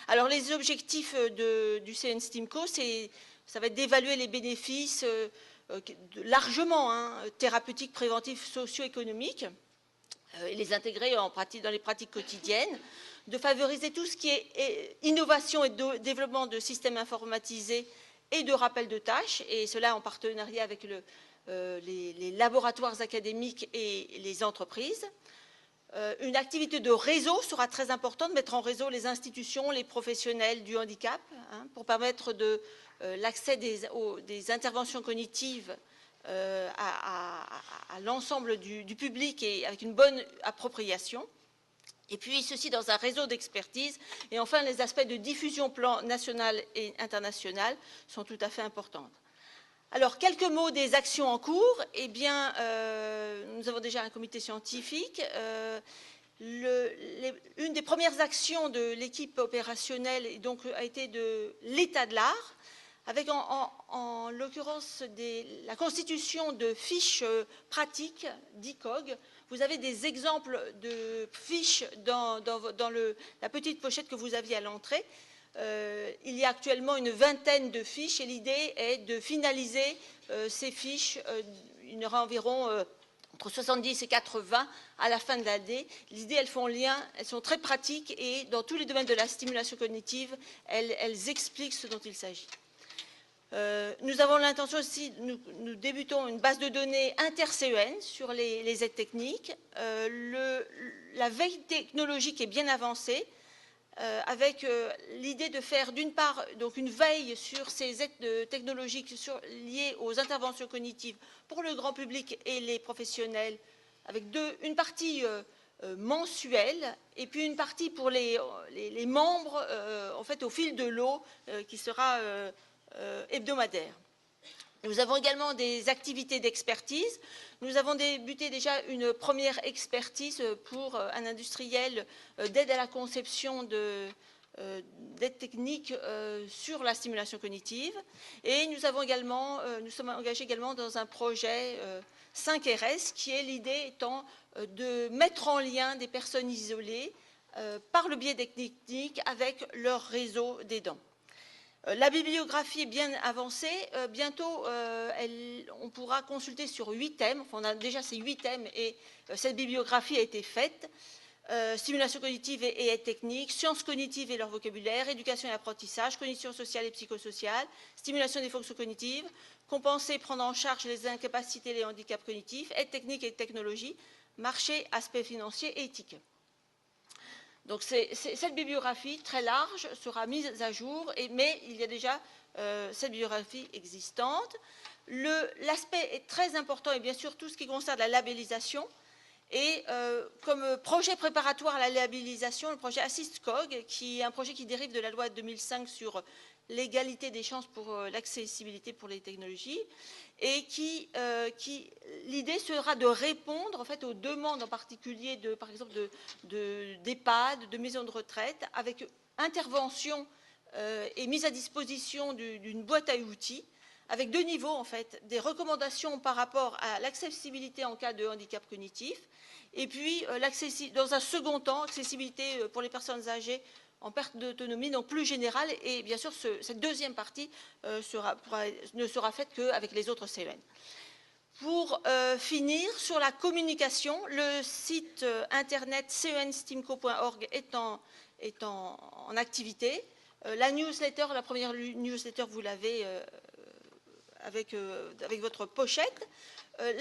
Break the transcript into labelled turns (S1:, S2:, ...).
S1: Alors les objectifs du CN STEAMCO, ça va être d'évaluer les bénéfices largement, thérapeutiques, préventifs, socio-économiques, et les intégrer dans les pratiques quotidiennes, de favoriser tout ce qui est innovation et développement de systèmes informatisés et de rappel de tâches, et cela en partenariat avec les laboratoires académiques et les entreprises. Une activité de réseau sera très importante, de mettre en réseau les institutions, les professionnels du handicap, pour permettre l'accès des interventions cognitives à l'ensemble du public et avec une bonne appropriation. Et puis ceci dans un réseau d'expertise. Et enfin, les aspects de diffusion plan national et international sont tout à fait importants. Alors, quelques mots des actions en cours. Eh bien, nous avons déjà un comité scientifique. Une des premières actions de l'équipe opérationnelle a été de l'état de l'art, avec en l'occurrence la constitution de fiches pratiques d'ICOG. Vous avez des exemples de fiches dans la petite pochette que vous aviez à l'entrée. Il y a actuellement une vingtaine de fiches et l'idée est de finaliser ces fiches. Il y en aura environ entre 70 et 80 à la fin de l'année. L'idée, elles font lien, elles sont très pratiques et dans tous les domaines de la stimulation cognitive, elles expliquent ce dont il s'agit. Nous avons l'intention aussi, nous débutons une base de données inter-CEN sur les aides techniques. La veille technologique est bien avancée, avec l'idée de faire d'une part donc une veille sur ces aides technologiques liées aux interventions cognitives pour le grand public et les professionnels, avec une partie mensuelle et puis une partie pour les membres, en fait au fil de l'eau, qui sera hebdomadaire. Nous avons également des activités d'expertise. Nous avons débuté déjà une première expertise pour un industriel d'aide à la conception d'aide technique sur la stimulation cognitive. Et nous sommes engagés également dans un projet 5RS, qui est l'idée étant de mettre en lien des personnes isolées par le biais des techniques avec leur réseau d'aidants. La bibliographie est bien avancée. Bientôt, on pourra consulter sur 8 thèmes. Enfin, on a déjà ces 8 thèmes et cette bibliographie a été faite. Stimulation cognitive et aide technique, sciences cognitives et leur vocabulaire, éducation et apprentissage, cognition sociale et psychosociale, stimulation des fonctions cognitives, compenser, prendre en charge les incapacités et les handicaps cognitifs, aide technique et technologie, marché, aspects financiers et éthique. Donc cette bibliographie très large sera mise à jour, mais il y a déjà cette bibliographie existante. L'aspect est très important et bien sûr tout ce qui concerne la labellisation. Et comme projet préparatoire à la labellisation, le projet AssistCog, qui est un projet qui dérive de la loi de 2005 sur l'égalité des chances pour l'accessibilité pour les technologies, et l'idée sera de répondre en fait aux demandes en particulier par exemple d'EHPAD, de maisons de retraite, avec intervention et mise à disposition d'une boîte à outils, avec 2 niveaux en fait, des recommandations par rapport à l'accessibilité en cas de handicap cognitif, et puis dans un second temps, accessibilité pour les personnes âgées en perte d'autonomie, donc plus générale, et bien sûr cette deuxième partie ne sera faite qu'avec les autres CEN. Pour finir, sur la communication, le site internet censtimco.org est en activité. La newsletter, la première newsletter, vous l'avez avec votre pochette.